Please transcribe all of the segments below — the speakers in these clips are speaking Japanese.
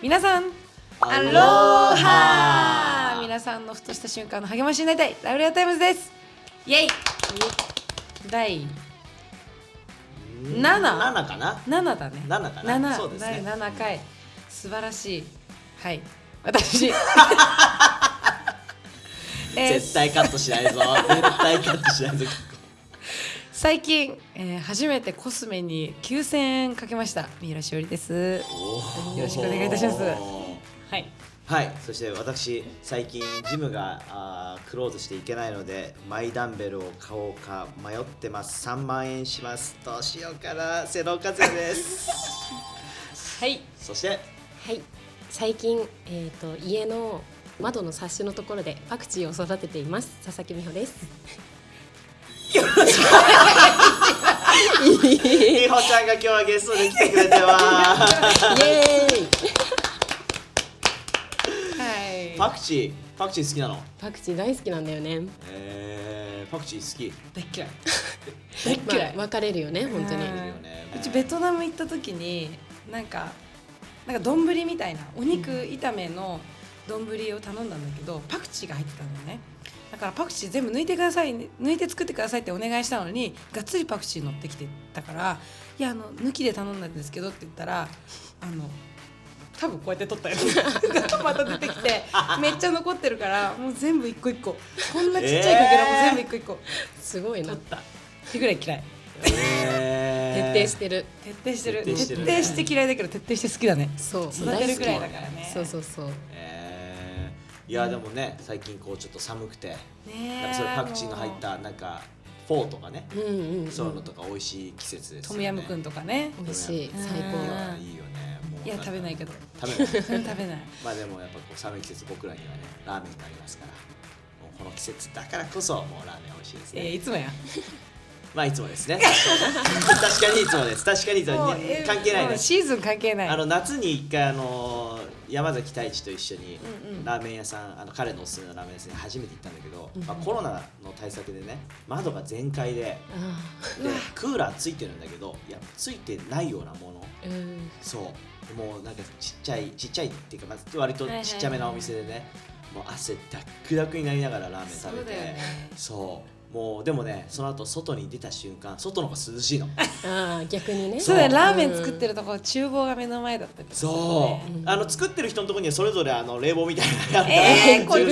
皆さんアローハー。皆さんのふとした瞬間の励ましになりたいラブレアタイムズです。イエイ。第7かな。7だね。7かな。そうです第ね。7回、素晴らしい。はい、私絶対カットしないぞ。絶対カットしないぞ。最近、初めてコスメに9000円かけました。三浦しおりです。よろしくお願いいたします。はい。はい、そして私最近ジムがクローズしていけないのでマイダンベルを買おうか迷ってます。3万円します。どうしようかな。瀬野和也ですはい。そしてはい、最近、家の窓のサッシのところでパクチーを育てています。佐々木美穂です。美穂ちゃんが今日はゲストで来てくれてますイエーイ。パクチー好きなの？パクチー大好きなんだよね。パクチー好き。大っ嫌い。大っ嫌い。分かれるよね、本当に。うちベトナム行った時になんか丼みたいなお肉炒めの丼を頼んだんだけど、パクチーが入ってたのね。だからパクチー全部抜いてください、抜いて作ってくださいってお願いしたのに、がっつりパクチー乗ってきてたから、いや抜きで頼んだんですけどって言ったら、多分こうやって取ったよまた出てきてめっちゃ残ってるから、もう全部一個一個、こんなちっちゃいかけらも全部一個一個すごいな。取ったってぐらい嫌い。徹底してる。徹底して嫌いだけど徹底して好きだね。そう、育てるくらいだからね。そうそうそう。いやでもね、最近こうちょっと寒くて、なんかそれパクチーの入ったなんかフォーとかね、そういうのとか美味しい季節ですよね。トムヤムクンとかね、美味しい、最高。いいよね。いや食べないけど。食べない。食べない。まあでもやっぱこう寒い季節、僕らにはねラーメンがありますから、もうこの季節だからこそもうラーメン美味しいですね。いつもや。まあいつもですね。確かにいつもです。確かにいつも関係ないね。シーズン関係ない。夏に一回山崎太一と一緒にラーメン屋さん、彼のおすすめのラーメン屋さんに初めて行ったんだけど、まあコロナの対策でね、窓が全開でクーラーついてるんだけど、いやついてないようなもの、そうもうなんかちっちゃいっていうか、まず割とちっちゃめなお店でね、もう汗ダックダクになりながらラーメン食べて、そうもうでもね、その後外に出た瞬間、外の方が涼しいの。逆にね。そうだよ、ラーメン作ってるところ厨房が目の前だったりとか。そう、作ってる人のところにはそれぞれ冷房みたいなのがあって、これず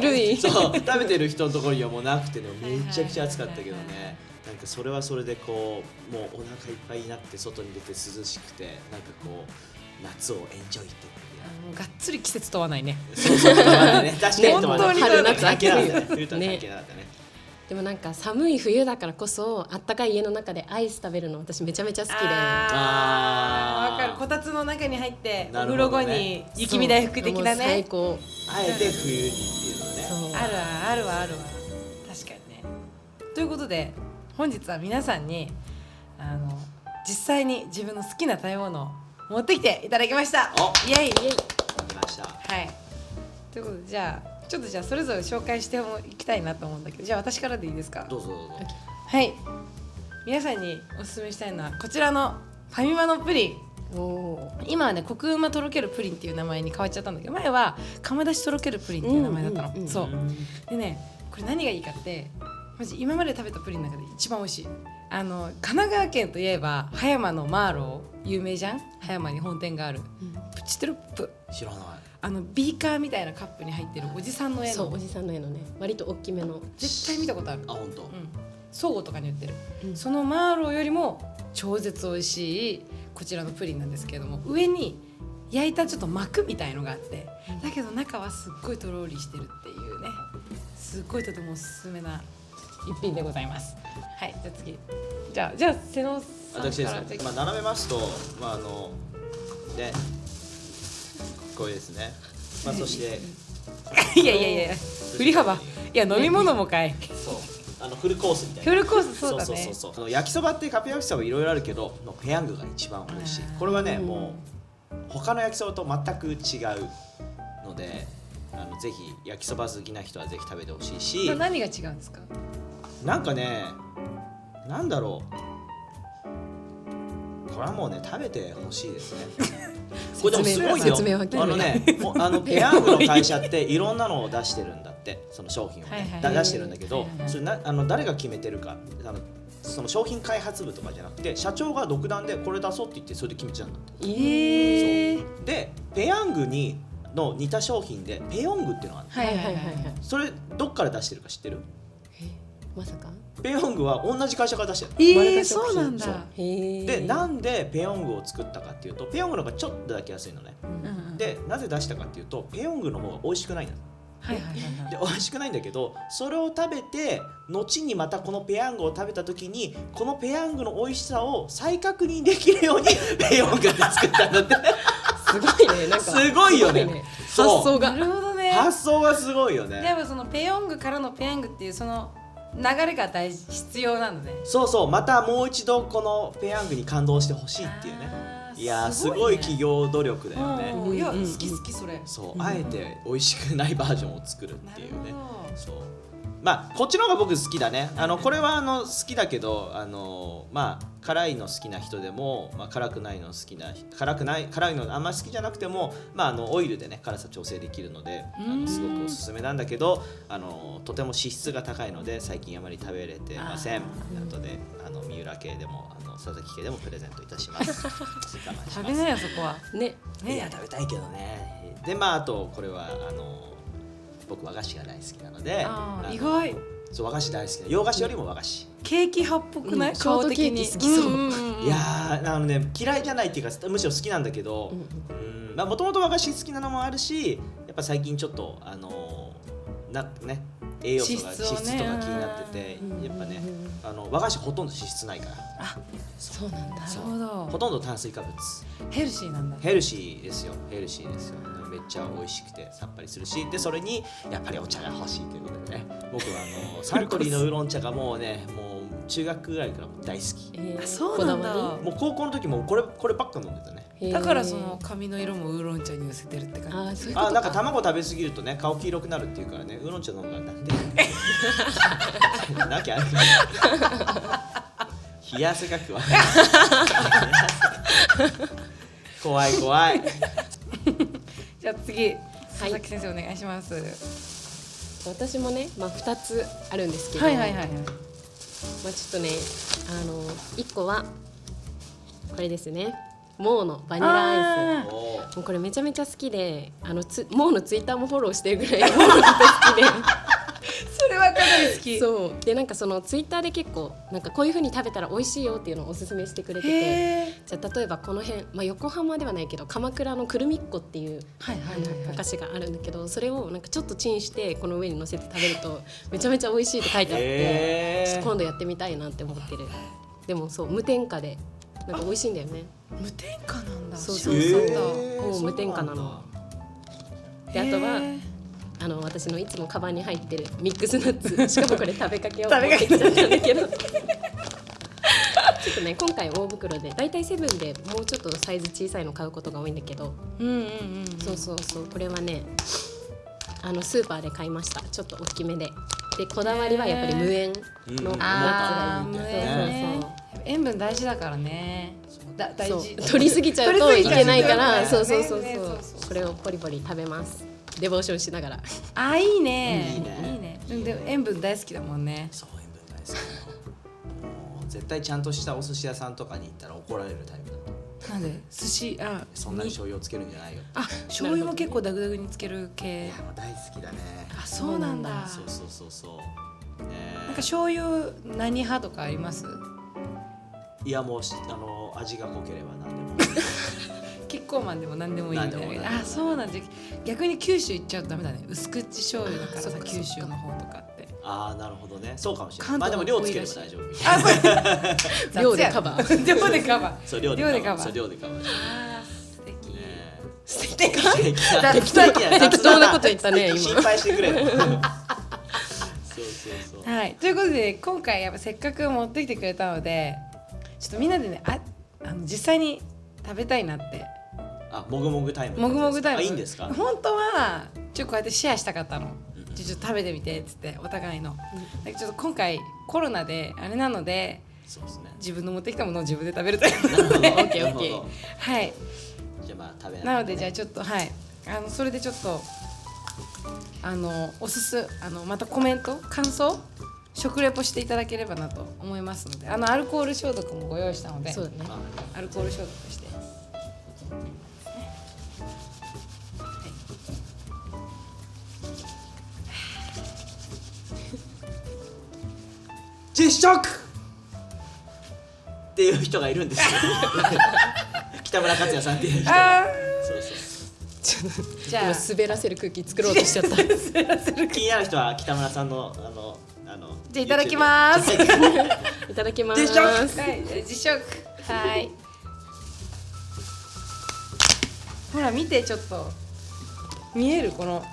るい。そう食べてる人のところにはもうなくてね、めちゃくちゃ暑かったけどね、なんかそれはそれでこうもうお腹いっぱいになって外に出て涼しくて、なんかこう夏をエンジョイって。がっつり季節問わないね。そう確かに本当に春夏秋ね。でもなんか寒い冬だからこそ、あったかい家の中でアイス食べるの私めちゃめちゃ好きで。わかる。こたつの中に入ってお風呂後に雪見大福的なね。最高。あえて冬にっていうのね。あるわ。確かにね。ということで本日は皆さんに実際に自分の好きな食べ物を持ってきていただきました。イエイ。来ました。はい。ということでじゃあそれぞれ紹介していきたいなと思うんだけど、じゃあ私からでいいですか？どうぞ。はい。皆さんにおすすめしたいのはこちらのファミマのプリン。今はね、コクうまとろけるプリンっていう名前に変わっちゃったんだけど、前は釜出しとろけるプリンっていう名前だったの。そうでね、これ何がいいかって、マジ今まで食べたプリンの中で一番美味しい。神奈川県といえば葉山のマーロー有名じゃん。葉山に本店がある、知ってる？知らない。ビーカーみたいなカップに入ってるおじさんの絵の。そう、おじさんの絵のね、割と大きめの。絶対見たことある。本当。総合とかに売ってる、そのマーローよりも超絶美味しいこちらのプリンなんですけれども、上に焼いたちょっと膜みたいのがあって、だけど中はすっごいとろりしてるっていうね、すっごいとてもおすすめな一品でございます。はい、じゃあ次、じゃあ瀬野さんから。私ですね。並べますと、ね、これですね。そしていや振り幅、いや飲み物もかい。そう、フルコースみたいな。フルコース、そうだね。そう焼きそばってカップ焼きそばいろいろあるけど、ペヤングが一番美味しい。これはね、もう他の焼きそばと全く違うので、ぜひ焼きそば好きな人はぜひ食べてほしいし。何が違うんですか？なんかね、なんだろう、これはもうね食べてほしいですね。これでもすごいよ。説明は聞いてもうペヤングの会社っていろんなのを出してるんだって、その商品をね、出してるんだけど、それ誰が決めてるか、その商品開発部とかじゃなくて社長が独断でこれ出そうって言ってそれで決めちゃうんだって。そうでペヤングの似た商品でペヨングっていうのがあるの。それどっから出してるか知ってる？まさかペヨングは同じ会社から出してる。そうなんだ。でなんでペヨングを作ったかっていうと、ペヨングの方がちょっとだけ安いのね。でなぜ出したかっていうと、ペヨングの方が美味しくないんだ。で美味しくないんだけど、それを食べて後にまたこのペヤングを食べた時にこのペヤングの美味しさを再確認できるようにペヨングって作ったんだって。すごいね、なんかすごいよね。発想が。なるほどね。発想がすごいよね。でもそのペヨングからのペヤングっていうその流れが必要なのね。そうそう、またもう一度このペヤングに感動してほしいっていうね。いやすごい企業努力だよね。いや好きそれ。そう、あえて美味しくないバージョンを作るっていうね。そう。まあこっちの方が僕好きだね。これは好きだけど、まあ辛いの好きな人でも、まあ、辛くないのあんまり好きじゃなくても、まあオイルでね辛さ調整できるので、すごくおすすめなんだけど、とても脂質が高いので最近あまり食べれてません。後で三浦系でも佐々木系でもプレゼントいたします。食べないよそこは。ね。いや食べたいけどね。でまああとこれは僕和菓子が大好きなので、意外。そう和菓子大好きな、洋菓子よりも和菓子。ケーキ派っぽくない？ショートケーキ好きそう。いやね嫌いじゃないっていうかむしろ好きなんだけど、まあもともと和菓子好きなのもあるし、やっぱ最近ちょっとね栄養素が脂質とか気になってて、やっぱね和菓子ほとんど脂質ないから。あ、そうなんだ。なるほど。ほとんど炭水化物。ヘルシーなんだ。ヘルシーですよ。めっちゃ美味しくてさっぱりするし、でそれにやっぱりお茶が欲しいということでね、僕はサントリーのウーロン茶がもう中学ぐらいから大好き。そうなんだ。もう高校の時もこればっか飲んでたね。だからその髪の色もウーロン茶に寄せてるって感じ。なんか卵食べ過ぎるとね顔黄色くなるっていうからね、ウーロン茶飲むからなんでなきゃある冷や汗かくわ怖いじゃあ次、佐々木先生お願いします。私もね、2つあるんですけど、まあちょっとね、1個はこれですね、モーのバニラアイス。もうこれめちゃめちゃ好きで、モーのツイッターもフォローしてるぐらいモーのこと好きでそれはかなり好き。そうで、なんかそのツイッターで結構なんかこういう風に食べたら美味しいよっていうのをおすすめしてくれてて、じゃあ例えばこの辺、横浜ではないけど鎌倉のくるみっこっていうお菓子があるんだけど、それをなんかちょっとチンしてこの上に乗せて食べるとめちゃめちゃ美味しいって書いてあって、ちょっと今度やってみたいなって思ってる。でもそう無添加でなんか美味しいんだよね。無添加なんだ。そうもう無添加なの。であとは私のいつもカバンに入ってるミックスナッツ、しかもこれ食べかけを持ってきちゃったんだけどちょっとね今回大袋でだいたいセブンでもうちょっとサイズ小さいの買うことが多いんだけど、そうこれはねスーパーで買いました。ちょっと大きめでこだわりはやっぱり無塩のナッツがいい。そう塩分大事だからね。大事。取りすぎちゃうといけないから、そうこれをポリポリ食べます。デボーションしながら。いいね。で塩分大好きだもんね。そう塩分大好き。絶対ちゃんとしたお寿司屋さんとかに行ったら怒られるタイプだと。なんで寿司そんなに醤油をつけるんじゃないよ。醤油も結構ダグダグにつける系。大好きだね。そうなんだ。そう。なんか醤油何派とかあります？いやもう味が濃ければ何でも。キッコーマンでも何でもいいみたいな。そうなんで、逆に九州行っちゃうとダメだね。薄口醤油だからさ、九州の方とかって。なるほどね。そうかもしれない。まあでも量つければ大丈夫。量でカバー。量でカバー。そう量でカバー。素敵。適当なこと言ったね今。心配してくれ。はい。ということで今回やっぱせっかく持ってきてくれたので、ちょっとみんなでね実際に食べたいなって。もぐもぐタイム。もぐもぐタイム。いいんですか？本当はこうやってシェアしたかったの。ちょっと食べてみてっつってお互いの。ちょっと今回コロナであれなので、自分の持ってきたものを自分で食べるということで。オッケー。はい。じゃあまあ食べない、なのでじゃあちょっとはいそれでちょっとまたコメント感想食レポしていただければなと思いますのでアルコール消毒もご用意したのでそうだね。アルコール消毒して、実食っていう人がいるんですよ北村克也さんっていう人がそうじゃあ今滑らせる空気作ろうとしちゃった。気になる人は北村さんのじゃあいただきますいただきます。実食はい実食はいほら見てちょっと見えるこの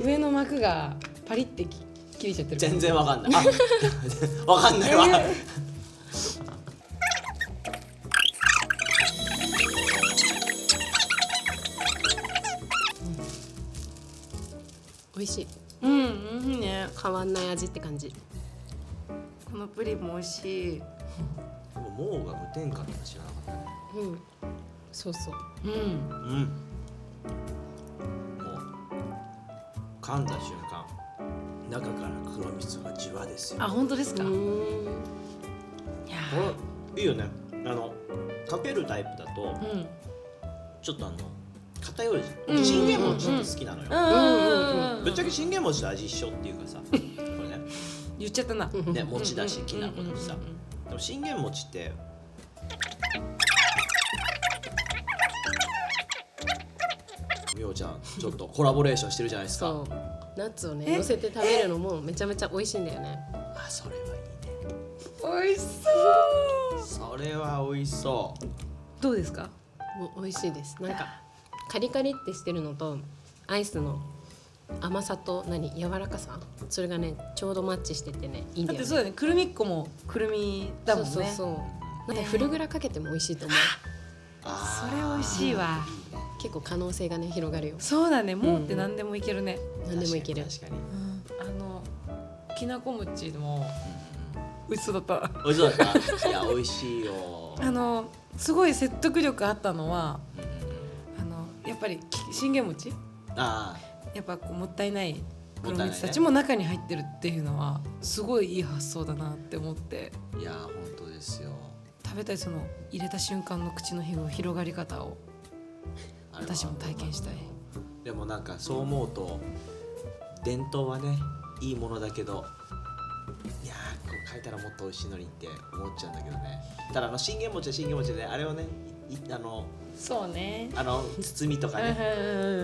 上の膜がパリって切れちゃってる全然わかんないわかんないわ、美味しい。うんいいね変わんない味って感じ。このプリンも美味しいもうが無添加って知らなかったね。うん。そうそう。うんうんもう噛んだ瞬間中から黒蜜がじわですよ。あ本当ですかいやこれいいよね。かけるタイプだとうんちょっと偏るじゃん。うん信玄餅って好きなのよ。うんぶっちゃけ信玄餅と味一緒っていうかさこれね言っちゃったなね餅だしきな粉だしさ。でも信玄餅ってみおちゃんちょっとコラボレーションしてるじゃないですか。そう。ナッツをね乗せて食べるのもめちゃめちゃ美味しいんだよね。あそれはいいね。美味しそうそれは美味しそう。どうですかもう美味しいです。なんかカリカリってしてるのとアイスの甘さと柔らかさそれがねちょうどマッチしててねいいんだよね。だってそうだねくるみっこもくるみだもんねそうそうそう。なんかフルグラかけても美味しいと思う。あそれ美味しいわ結構可能性がね広がるよ。そうだねもうって何でもいけるね何でもいける。確かに。きなこ餅も美味しそうだった美味しそうだった。いや美味しいよ。すごい説得力あったのはやっぱり信玄餅あやっぱこうもったいない黒もったいないね蜜たちも中に入ってるっていうのはすごいいい発想だなって思ってあいや本当ですよ。食べたいその入れた瞬間の口の広がり方をあれは私も体験したい。でもなんかそう思うと伝統はねいいものだけどいやーこう変えたらもっと美味しいのにって思っちゃうんだけどね。ただ信玄餅は信玄餅でねあれをねそうね包みとかね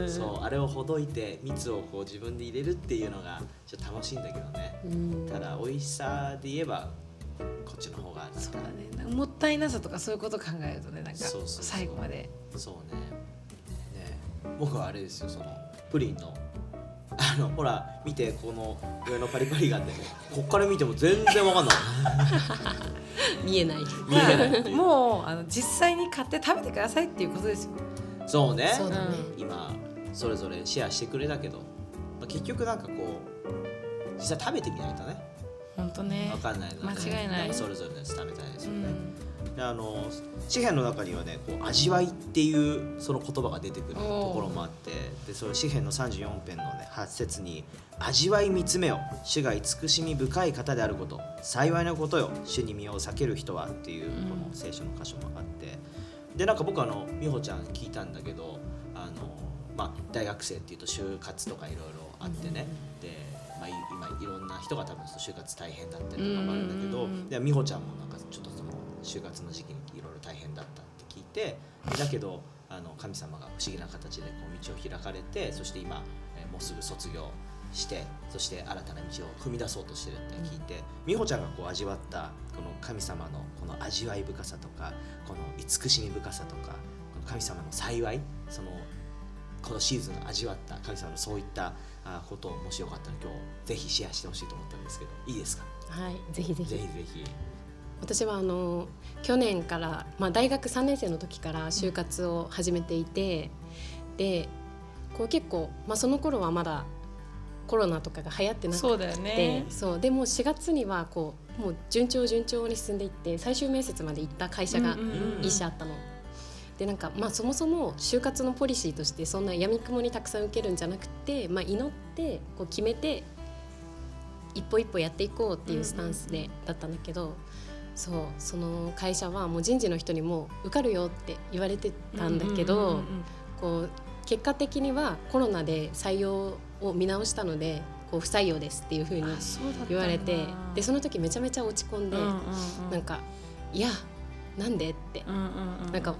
うそうあれをほどいて蜜をこう自分で入れるっていうのがちょっと楽しいんだけどね。ただ美味しさで言えばこっちの方がなんかそうだねなんかもったいなさとかそういうこと考えるとねなんかそうそうそう最後までそうね。僕はあれですよそのプリンのほら見てこの上のパリパリがあってこっから見ても全然わかんない見えない。見えないっていうもう実際に買って食べてくださいっていうことですよ。そうねそうだね。今それぞれシェアしてくれたけど、まあ、結局なんかこう実際食べてみないとね本当ねわかんないので、間違いないやっぱそれぞれのやつ食べたいですよね。うんで紙幣の中にはねこう味わいっていうその言葉が出てくるところもあってでその紙幣の34編のね8節に味わい見つめよ主が慈しみ深い方であること幸いなことよ主に身を避ける人はっていうこの聖書の箇所もあってでなんか僕美穂ちゃん聞いたんだけどまあ、大学生っていうと就活とかいろいろあってね、で、まあ、今いろんな人が多分就活大変だったりとかもあるんだけど、で美穂ちゃんもなんかちょっとその就活の時期にいろいろ大変だったって聞いてだけど神様が不思議な形でこう道を開かれてそして今、もうすぐ卒業してそして新たな道を踏み出そうとしてるって聞いて美穂ちゃんがこう味わったこの神様のこの味わい深さとかこの慈しみ深さとかこの神様の幸いこのシーズン味わった神様のそういったことをもしよかったら今日ぜひシェアしてほしいと思ったんですけどいいですか。はいぜひぜひ。ぜひぜひ。私は去年から、大学3年生の時から就活を始めていて、でこう結構、その頃はまだコロナとかが流行ってなくてそうだよねそうでも4月にはこうもう順調に進んでいって最終面接まで行った会社が一社あったの。でなんかそもそも就活のポリシーとしてそんな闇雲にたくさん受けるんじゃなくて、祈ってこう決めて一歩一歩やっていこうっていうスタンスでだったんだけど、その会社はもう人事の人にも受かるよって言われてたんだけど、こう結果的にはコロナで採用を見直したのでこう不採用ですっていう風に言われて、でその時めちゃめちゃ落ち込んで、なんかいやなんでって、なんか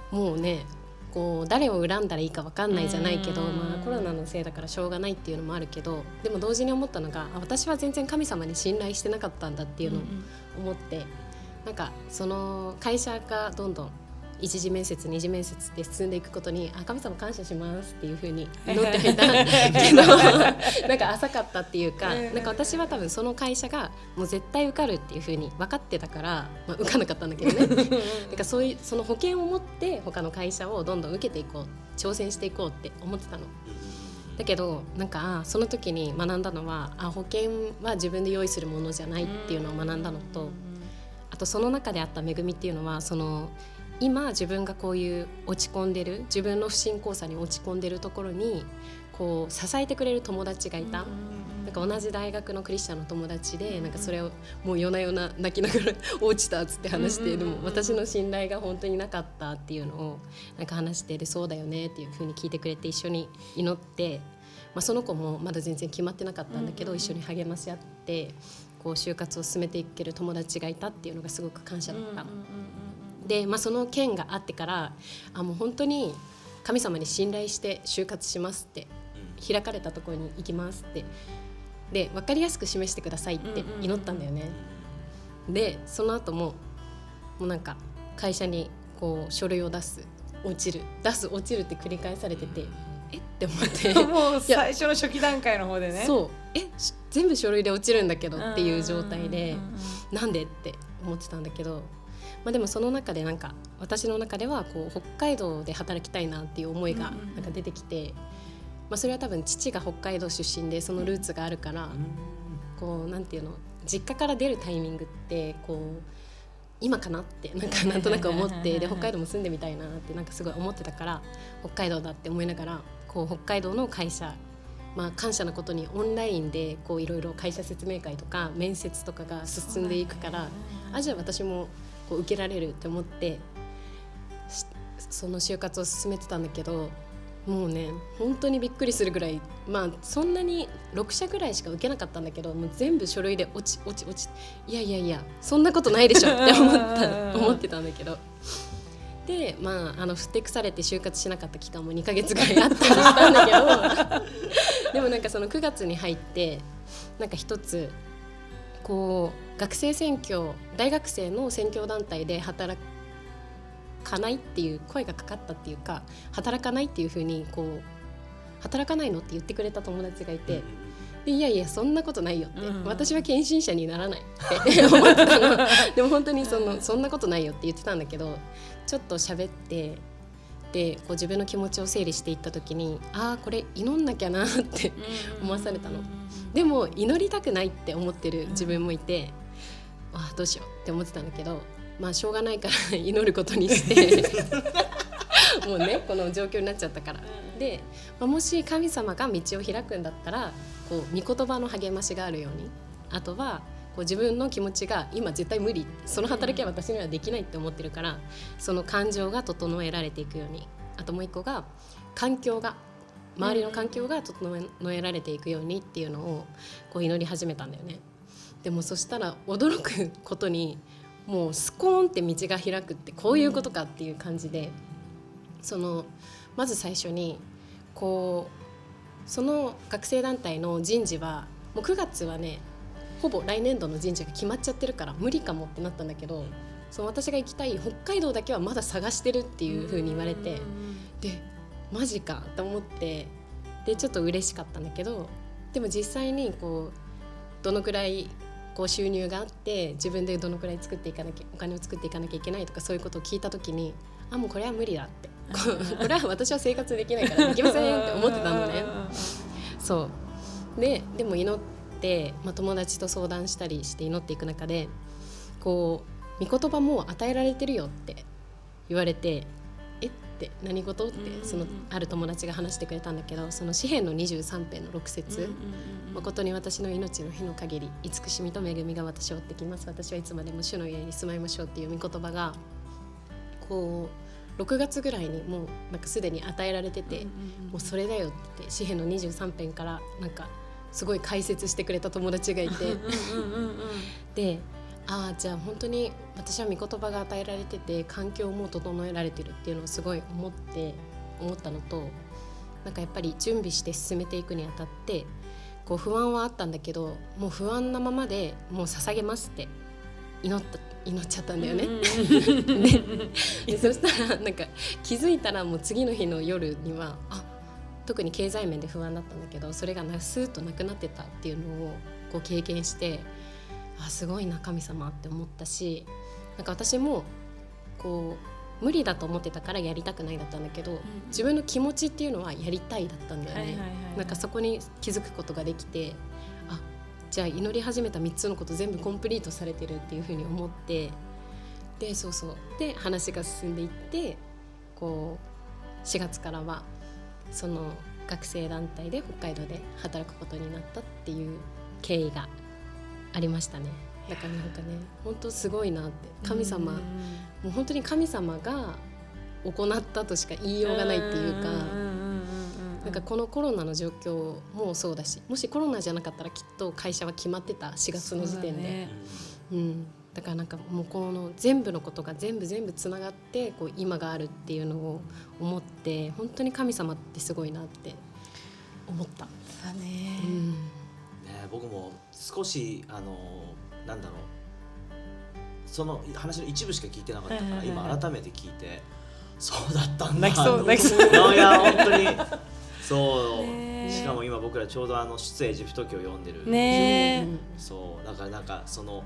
もうねこう誰を恨んだらいいか分かんないじゃないけど、コロナのせいだからしょうがないっていうのもあるけど、でも同時に思ったのが私は全然神様に信頼してなかったんだっていうのを思って、なんかその会社がどんどん一次面接二次面接って進んでいくことに神様感謝しますっていう風に祈ってみたけどなんか浅かったっていうか、なんか私は多分その会社がもう絶対受かるっていう風に分かってたから、受かんなかったんだけどねだからその保険を持って他の会社をどんどん受けていこう、挑戦していこうって思ってたの。だけどなんかその時に学んだのは保険は自分で用意するものじゃないっていうのを学んだのと、あとその中であった恵みっていうのは今自分がこういう落ち込んでる自分の不信仰さに落ち込んでるところにこう支えてくれる友達がいた。なんか同じ大学のクリスチャンの友達で、なんかそれをもう夜な夜な泣きながら落ちたっつって話して、でも私の信頼が本当になかったっていうのをなんか話して、でそうだよねっていう風に聞いてくれて一緒に祈って、その子もまだ全然決まってなかったんだけど、一緒に励まし合ってこう就活を進めていける友達がいたっていうのがすごく感謝だった。で、その件があってからもう本当に神様に信頼して就活しますって、開かれたところに行きますってで分かりやすく示してくださいって祈ったんだよね。でその後もうなんか会社にこう書類を出す落ちるって繰り返されてて、って思ってもう最初の初期段階の方でね、そう全部書類で落ちるんだけどっていう状態で、なんでって思ってたんだけど、でもその中でなんか私の中ではこう北海道で働きたいなっていう思いがなんか出てきて、それは多分父が北海道出身でそのルーツがあるから、こうなんていうの、実家から出るタイミングってこう今かなってなんとなく思って、で北海道も住んでみたいなってなんかすごい思ってたから、北海道だって思いながらこう北海道の会社、感謝なことにオンラインでこういろいろ会社説明会とか面接とかが進んでいくから、じゃあ私もこう受けられるって思ってその就活を進めてたんだけど、もうね本当にびっくりするぐらい、そんなに6社ぐらいしか受けなかったんだけど、もう全部書類で落ちいやそんなことないでしょって思ってたんだけど、でふてくされて就活しなかった期間も2ヶ月ぐらいあったりしたんだけどでもなんかその9月に入ってなんか一つこう学生選挙、大学生の選挙団体で働かないっていう声がかかったっていうか、働かないっていう風にこう働かないのって言ってくれた友達がいて、でいやそんなことないよって、私は献身者にならないって思ってたのでも本当にそんなことないよって言ってたんだけど、ちょっと喋ってでこう自分の気持ちを整理していった時に、これ祈んなきゃなって思わされたの。でも祈りたくないって思ってる自分もいて、どうしようって思ってたんだけど、しょうがないから祈ることにしてもうねこの状況になっちゃったから。で、もし神様が道を開くんだったらこう御言葉の励ましがあるように、あとはこう自分の気持ちが今絶対無理、その働きは私にはできないって思ってるから、その感情が整えられていくように、あともう一個が周りの環境が整えられていくようにっていうのをこう祈り始めたんだよね。でもそしたら驚くことに、もうスコーンって道が開くってこういうことかっていう感じで、まず最初にこうその学生団体の人事はもう9月はねほぼ来年度の人事が決まっちゃってるから無理かもってなったんだけど、私が行きたい北海道だけはまだ探してるっていう風に言われて、でマジかと思って、でちょっと嬉しかったんだけど、でも実際にこうどのくらいこう収入があって自分でどのくらいお金を作っていかなきゃいけないとか、そういうことを聞いた時に、もうこれは無理だってこれは私は生活できないからできませんって思ってたのね。そうでも祈って、友達と相談したりして祈っていく中で、こう御言葉も与えられてるよって言われて、って何事ってそのある友達が話してくれたんだけど、その詩編の23編の6節、誠に私の命の日の限り慈しみと恵みが私を追ってきます、私はいつまでも主の家に住まいましょうっていう御言葉がこう6月ぐらいにもうなんかすでに与えられてて、もうそれだよって詩編の23編からなんかすごい解説してくれた友達がいてで、じゃあ本当に私は御言葉が与えられてて環境も整えられてるっていうのをすごい思ったのと、なんかやっぱり準備して進めていくにあたってこう不安はあったんだけど、もう不安なままでもう捧げますって祈っちゃったんだよね。でそしたらなんか気づいたらもう次の日の夜には特に経済面で不安だったんだけど、それがスーッとなくなってたっていうのをこう経験して、すごいな神様って思ったし、なんか私もこう無理だと思ってたからやりたくないだったんだけど、自分の気持ちっていうのはやりたいだったんだよね。なんかそこに気づくことができて、じゃあ祈り始めた3つのこと全部コンプリートされてるっていうふうに思って、でで話が進んでいって、こう4月からはその学生団体で北海道で働くことになったっていう経緯がありましたね。だからなんかね、本当すごいなって、神様、もう本当に神様が行ったとしか言いようがないっていうか、なんかこのコロナの状況もそうだし、もしコロナじゃなかったらきっと会社は決まってた4月の時点で、だからなんかもうこの全部のことが全部つながってこう今があるっていうのを思って、本当に神様ってすごいなって思った。だね。僕も少しなんだろう、その話の一部しか聞いてなかったから、今改めて聞いて、そうだったんだ。泣きそういや本当にそう。しかも今僕らちょうど出エジプト記を読んでるんですよ。そうだからなんかその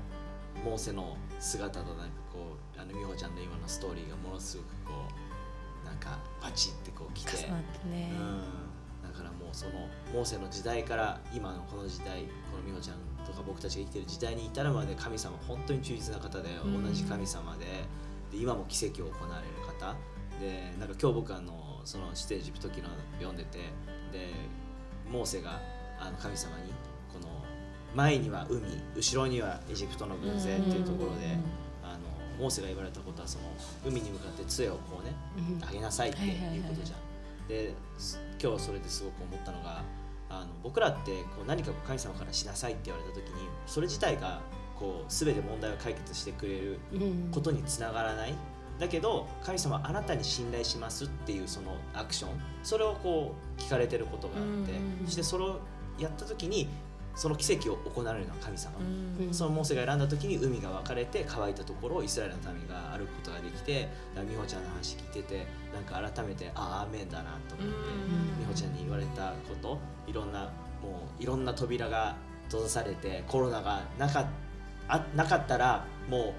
モーセの姿となんかこう美穂ちゃんの今のストーリーがものすごくこうなんかパチってこう来て、重なってね。だからもうそのモーセの時代から今のこの時代、この美穂ちゃんとか僕たちが生きてる時代に至るまで神様本当に忠実な方で、同じ神様で今も奇跡を行われる方で、なんか今日僕その出エジプト記の読んでて、でモーセが神様にこの前には海、後ろにはエジプトの軍勢っていうところで、モーセが言われたことはその海に向かって杖をこうね上げなさいっていうことじゃん。で今日それですごく思ったのが、僕らってこう何か神様からしなさいって言われた時に、それ自体がこう全て問題を解決してくれることにつながらない。だけど神様あなたに信頼しますっていうそのアクション、それをこう聞かれてることがあって、そしてそれをやった時にその奇跡を行われるのは神様。そのモーセが選んだ時に海が分かれて乾いたところをイスラエルの民が歩くことができて、美穂ちゃんの話聞いててなんか改めてアーメンだなと思って、美穂ちゃんに言われたこと、いろんな扉が閉ざされて、コロナがなかったらもう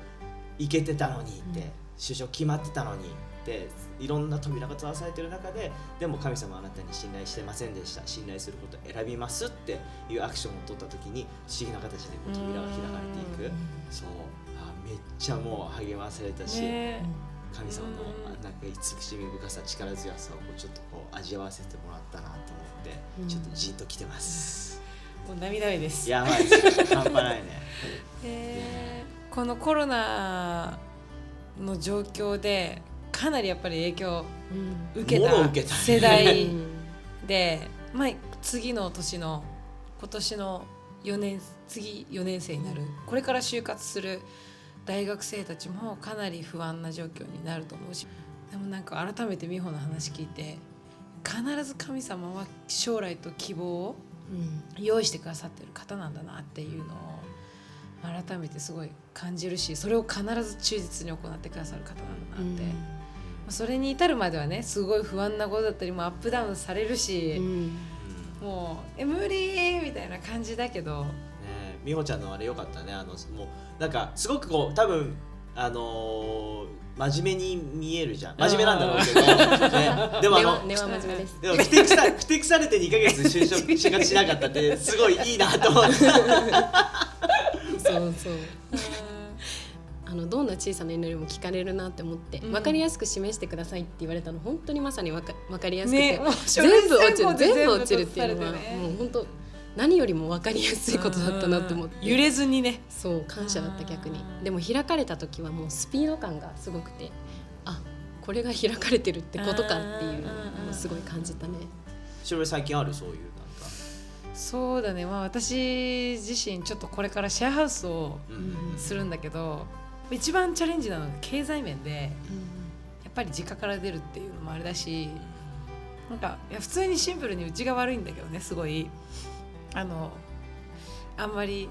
行けてたのにって、就職決まってたのにっていろんな扉が閉ざされてる中で、でも神様はあなたに信頼してませんでした、信頼することを選びますっていうアクションを取った時に不思議な形でこう扉が開かれていく。そうめっちゃもう励まされたし、神様のなんか慈しみ深さ、力強さをこうちょっとこう味わわせてもらったなと思って、ちょっとジンときてます。もう涙目です。やばいです、半端ないね。このコロナの状況でかなりやっぱり影響を受けた世代で、次の年の今年の次4年生になる、これから就活する大学生たちもかなり不安な状況になると思うし、でもなんか改めて美穂の話聞いて、必ず神様は将来と希望を用意してくださってる方なんだなっていうのを改めてすごい感じるし、それを必ず忠実に行ってくださる方なんだなって、それに至るまではね、すごい不安なことだったりもアップダウンされるし、もう無理みたいな感じだけど、美穂ちゃんのあれ良かったね。もうなんかすごくこう多分真面目に見えるじゃん。真面目なんだろうけど、でも根は真面目です。でもふてくされて2ヶ月就活しなかったってすごいいいなと思って。そうどんな小さな祈りも聞かれるなって思って、分かりやすく示してくださいって言われたの本当にまさに分かりやすくて、全部落ちるっていうのはもう本当何よりも分かりやすいことだったなって思って、揺れずにね、そう感謝だった逆に。でも開かれた時はもうスピード感がすごくて、これが開かれてるってことかっていうのをすごい感じたね。しおり最近あるそういうなんか。そうだね、私自身ちょっとこれからシェアハウスをするんだけど、一番チャレンジなのが経済面で、やっぱり実家から出るっていうのもあれだし、なんかいや普通にシンプルにうちが悪いんだけどね、すごいあんまり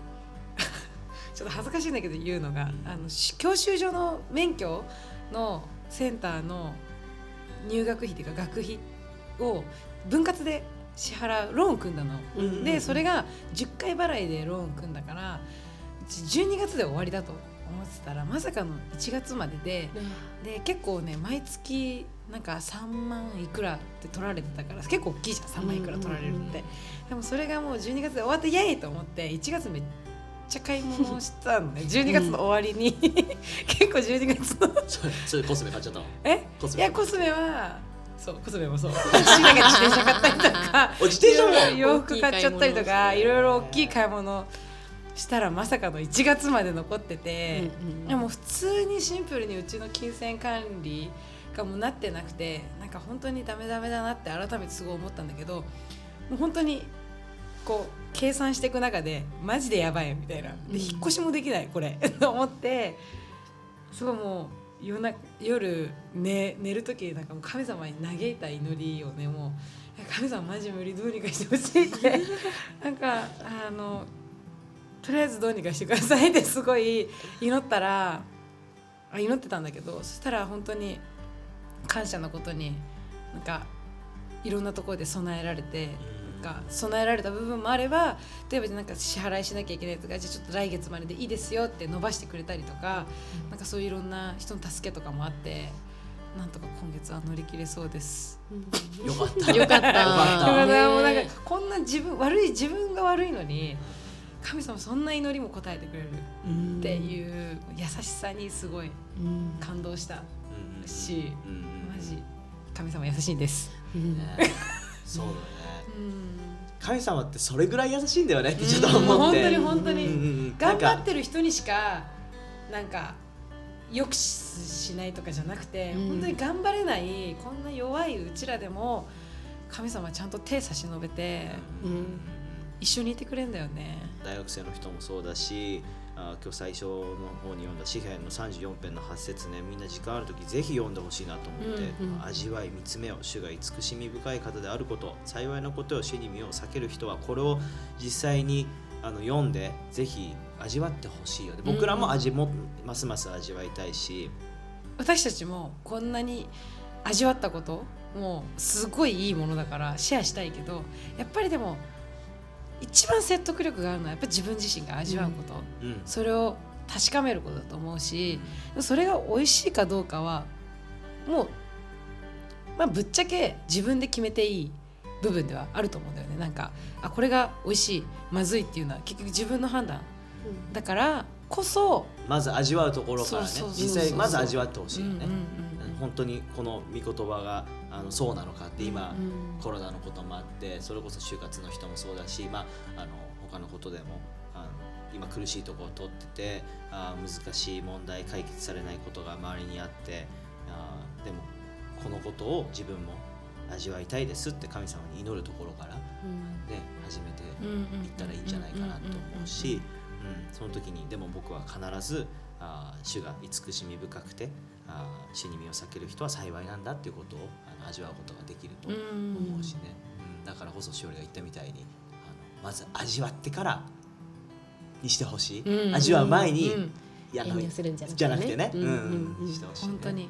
ちょっと恥ずかしいんだけど言うのが、教習所の免許のセンターの入学費っていうか学費を分割で支払うローン組んだの、でそれが10回払いでローン組んだから12月で終わりだと思ってたら、まさかの1月までで、結構ね毎月なんか3万いくらって取られてたから、結構大きいじゃん3万いくら取られるって、でもそれがもう12月で終わってイエーイと思って1月めっちゃ買い物をしたのね12月の終わりに結構12月のそれコスメ買っちゃったの？いやコスメはそうコスメもそう私なんか自転車買ったりとか自転車も洋服買っちゃったりとかいろいろ大きい買い物したらまさかの1月まで残ってて、でも普通にシンプルにうちの金銭管理がもうなってなくて、なんか本当にダメだなって改めてすごい思ったんだけど、もう本当にこう計算していく中でマジでやばいみたいな、で引っ越しもできないこれと思って、すごいもう夜、寝る時になんかもう神様に嘆いた祈りをね、もう神様マジ無理どうにかしてほしいってなんかとりあえずどうにかしてくださいってすごい祈ってたんだけど、そしたら本当に感謝のことになんかいろんなところで備えられて、なんか備えられた部分もあれば、例えばなんか支払いしなきゃいけないとか、じゃあちょっと来月まででいいですよって伸ばしてくれたりとか、なんかそういういろんな人の助けとかもあって、なんとか今月は乗り切れそうです。よかったよかったもうなんかこんな自分が悪いのに神様そんな祈りも答えてくれるっていう優しさにすごい感動したし、マジ神様優しいです、そうだね、神様ってそれぐらい優しいんだよねってちょっと思って、本当に頑張ってる人にしかなんかよくしないとかじゃなくて、本当に頑張れないこんな弱いうちらでも神様ちゃんと手差し伸べて、一緒にいてくれんだよね。大学生の人もそうだし、今日最初の方に読んだ詩篇の34編の8節ね、みんな時間あるときぜひ読んでほしいなと思って、味わい見つめよ、主が慈しみ深い方であること、幸いなことを主に身を避ける人はこれを実際に読んでぜひ味わってほしいよね。僕らもますます味わいたいし、私たちもこんなに味わったこともうすごいいいものだからシェアしたいけど、やっぱりでも一番説得力があるのはやっぱり自分自身が味わうこと、それを確かめることだと思うし、それが美味しいかどうかはもう、ぶっちゃけ自分で決めていい部分ではあると思うんだよね。なんかこれが美味しいまずいっていうのは結局自分の判断、だからこそまず味わうところからね、実際まず味わってほしいよね。本当にこの御言葉がそうなのかって、今、コロナのこともあって、それこそ就活の人もそうだし、他のことでも今苦しいところを通ってて、難しい問題解決されないことが周りにあって、でもこのことを自分も味わいたいですって神様に祈るところから、始めていったらいいんじゃないかなと思うし、その時にでも僕は必ず主が慈しみ深くて主に身を避ける人は幸いなんだっていうことを味わうことができると思うしね、だからこそしおりが言ったみたいにまず味わってからにしてほしい、味わう前に遠慮するんじゃなくてね、してほしいね。本当に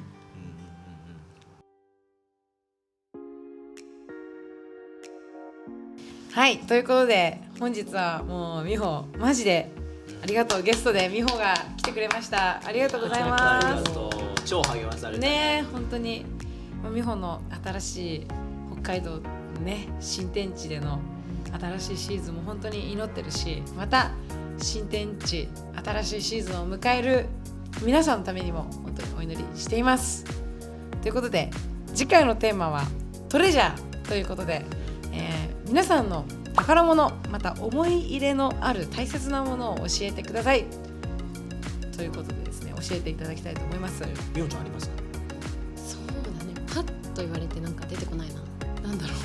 はい、ということで本日はもう美穂マジでありがとう、ゲストで美穂が来てくれました。ありがとうございます。ありがとう、超励まされたね。本当に美穂の新しい北海道ね新天地での新しいシーズンも本当に祈ってるし、また新天地新しいシーズンを迎える皆さんのためにも本当にお祈りしています。ということで次回のテーマはトレジャーということで、皆さんの宝物また思い入れのある大切なものを教えてくださいということでですね、教えていただきたいと思います。みおちゃんありますか？そうだね、パッと言われてなんか出てこないな。なんだろう。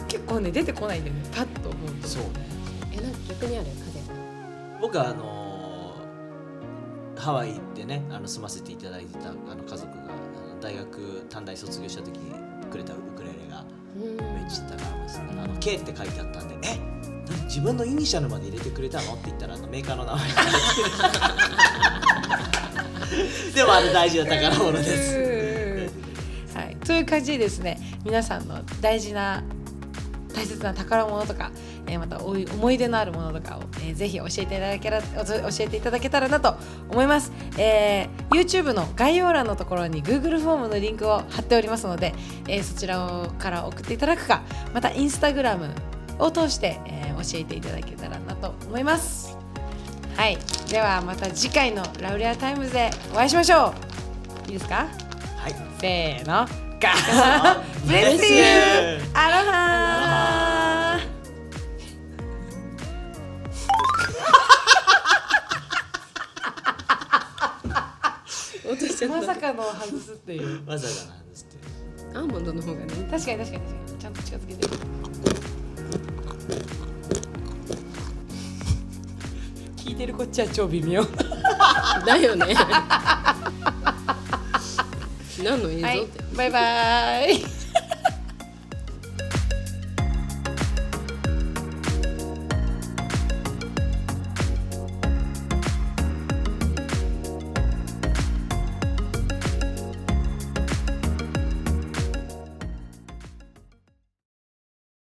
結構ね出てこないんだよね、パッと思うと。そうね。なんか逆にある風。僕はハワイでね住ませていただいてた家族が大学短大卒業した時にくれたウクレレがめっちゃ宝物ですね。K って書いてあったんで、何自分のイニシャルまで入れてくれたのって言ったらメーカーの名前がでも大事な宝物です。はい、という感じでですね、皆さんの大切な宝物とか、また思い出のあるものとかを、ぜひ教えていただけたらなと思います。YouTube の概要欄のところに Google フォームのリンクを貼っておりますので、そちらから送っていただくか、また Instagram を通して、教えていただけたらなと思います。はい、ではまた次回のラウレアタイムズでお会いしましょう。いいですか？はい。せーの。ブレスユー。アロハー。まさかの外すっていう。まさかの外すっていう。アーモンドの方がね。確かにちゃんと近づけてる。聞いてるこっちは超微妙。だよね。何の映像って。はい、バイバーイ。